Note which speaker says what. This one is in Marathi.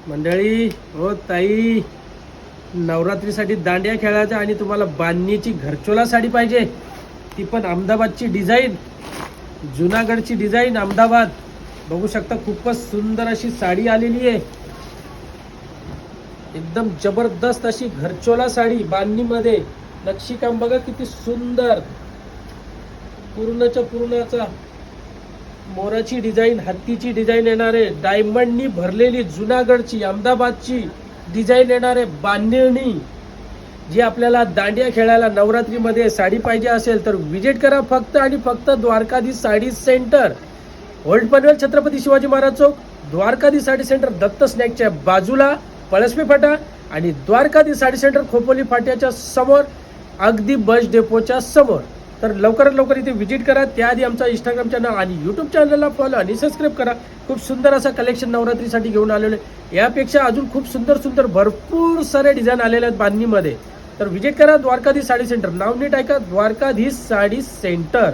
Speaker 1: मंडळी हो ताई, नवरात्रीसाठी दांडिया खेळायचा आणि तुम्हाला बांधणीची घरचोला साडी पाहिजे, ती पण अहमदाबादची डिझाईन, जुनागडची डिझाईन अहमदाबाद. बघू शकता खूपच सुंदर अशी साडी आलेली आहे. एकदम जबरदस्त अशी घरचोला साडी बांधणीमध्ये. नक्षीकाम बघा किती सुंदर, पूर्णच्या पूर्णचा मोराची डिझाईन, हत्तीची डिझाईन येणार आहे. डायमंडनी भरलेली जुनागडची अहमदाबादची डिझाईन येणार आहे. बांधणी जी आपल्याला दांडिया खेळायला नवरात्रीमध्ये साडी पाहिजे असेल तर विजिट करा फक्त आणि फक्त द्वारकाधीश साडी सेंटर, ओल्ड पनवेल, छत्रपती शिवाजी महाराज चौक, द्वारकाधीश साडी सेंटर, दत्त स्नॅकच्या बाजूला, पळसपी फाटा, आणि द्वारकाधीश साडी सेंटर खोपोली फाट्याच्या समोर, अगदी बस डेपोच्या समोर. तर लवकरात लवकर इथे व्हिजिट करा. त्याआधी आमचा इंस्टाग्राम चॅनल आणि यूट्यूब चॅनलला फॉलो आणि सबस्क्राईब करा. खूप सुंदर असं कलेक्शन नवरात्रीसाठी घेऊन आलेलं आहे. यापेक्षा अजून खूप सुंदर सुंदर भरपूर सारे डिझाईन आलेले आहेत बांधणीमध्ये. तर व्हिजिट करा द्वारकाधीश साडी सेंटर. नाव नीट ऐका, द्वारकाधीश साडी सेंटर.